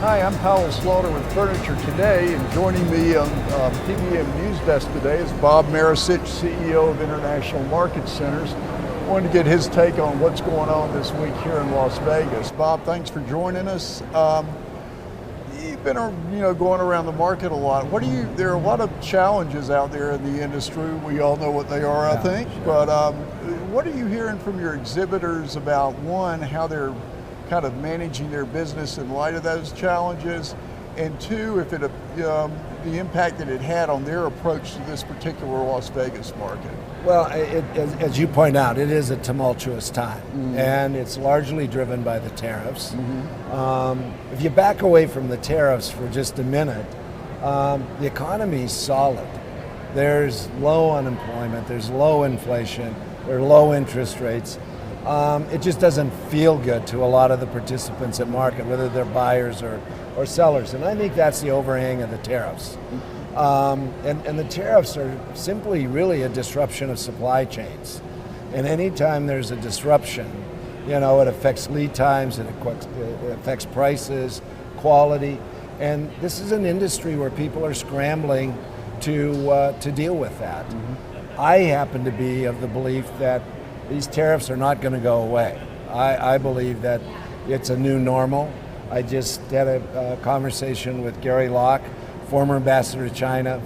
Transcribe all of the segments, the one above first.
Hi, I'm Powell Slaughter with Furniture Today, and joining me on PBM News Desk today is Bob Maricich, CEO of International Market Centers. I wanted to get his take on what's going on this week here in Las Vegas. Bob, thanks for joining us. You've been, going around the market a lot. There are a lot of challenges out there in the industry. We all know what they are, I think. Sure. But what are you hearing from your exhibitors about, one, how they're kind of managing their business in light of those challenges, and two, if the impact that it had on their approach to this particular Las Vegas market? Well, as you point out, it is a tumultuous time, and it's largely driven by the tariffs. If you back away from the tariffs for just a minute, the economy's solid. There's low unemployment, there's low inflation, there are low interest rates. It just doesn't feel good to a lot of the participants at market, whether they're buyers or sellers. And I think that's the overhang of the tariffs. And the tariffs are simply really a disruption of supply chains. And anytime there's a disruption, it affects lead times, it affects prices, quality. And this is an industry where people are scrambling to deal with that. I happen to be of the belief that these tariffs are not going to go away. I believe that it's a new normal. I just had a conversation with Gary Locke, former ambassador to China,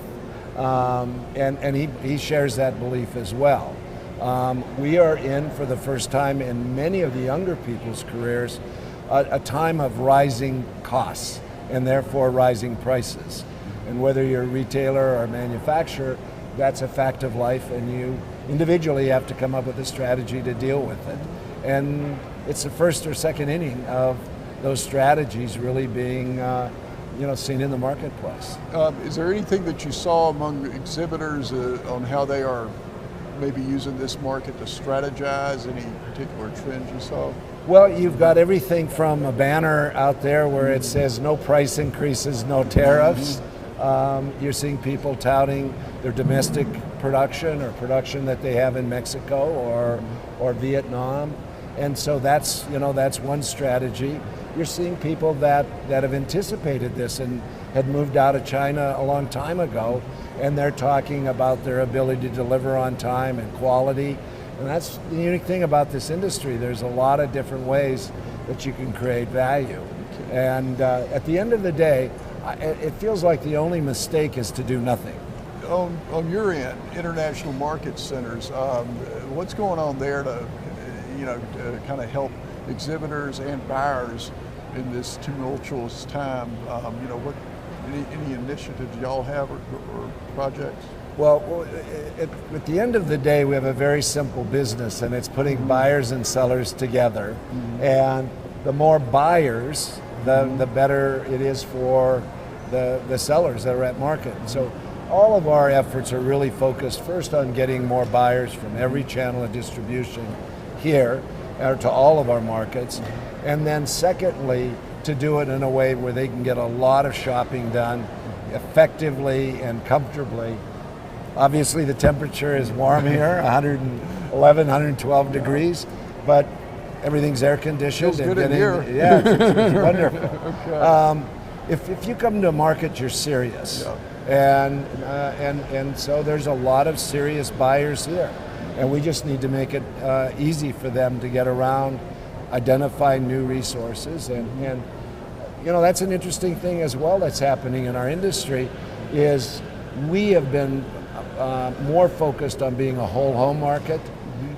and he shares that belief as well. We are in, for the first time in many of the younger people's careers, a time of rising costs and therefore rising prices. And whether you're a retailer or a manufacturer, that's a fact of life, and you individually have to come up with a strategy to deal with it. And it's the first or second inning of those strategies really being seen in the marketplace. Is there anything that you saw among exhibitors on how they are maybe using this market to strategize? Any particular trends you saw? Well, you've got everything from a banner out there where it says no price increases, no tariffs. You're seeing people touting their domestic production or production that they have in Mexico or Vietnam, and so that's one strategy. You're seeing people that have anticipated this and had moved out of China a long time ago, and they're talking about their ability to deliver on time and quality. And that's the unique thing about this industry. There's a lot of different ways that you can create value, and at the end of the day, it feels like the only mistake is to do nothing. On your end, International Market Centers, what's going on there to kind of help exhibitors and buyers in this tumultuous time? Any initiatives y'all have or projects? Well, at the end of the day, we have a very simple business, and it's putting buyers and sellers together. And the more buyers, the better it is for the sellers that are at market. And so all of our efforts are really focused first on getting more buyers from every channel of distribution here or to all of our markets, and then secondly, to do it in a way where they can get a lot of shopping done effectively and comfortably. Obviously the temperature is warm here, 111, 112 degrees, but everything's air conditioned. Feels good in here. Yeah, it's wonderful. Okay. If you come to a market, you're serious. Yeah. And so there's a lot of serious buyers here. And we just need to make it easy for them to get around, identify new resources. And that's an interesting thing as well that's happening in our industry, is we have been more focused on being a whole home market,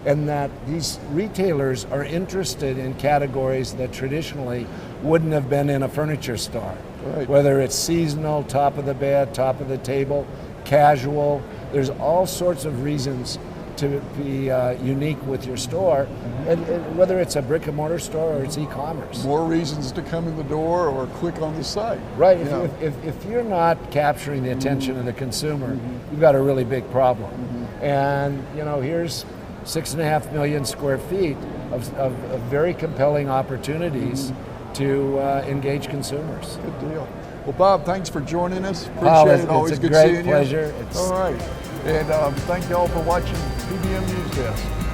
and that these retailers are interested in categories that traditionally wouldn't have been in a furniture store. Right. Whether it's seasonal, top of the bed, top of the table, casual, there's all sorts of reasons to be unique with your store, and whether it's a brick and mortar store or it's e-commerce. More reasons to come in the door or click on the site. Right, if you're not capturing the attention of the consumer, you've got a really big problem. And here's 6.5 million square feet of very compelling opportunities to engage consumers. Good deal. Well, Bob, thanks for joining us. Appreciate it. Always good seeing you. It's a great pleasure. All right. And thank you all for watching PBM News Desk.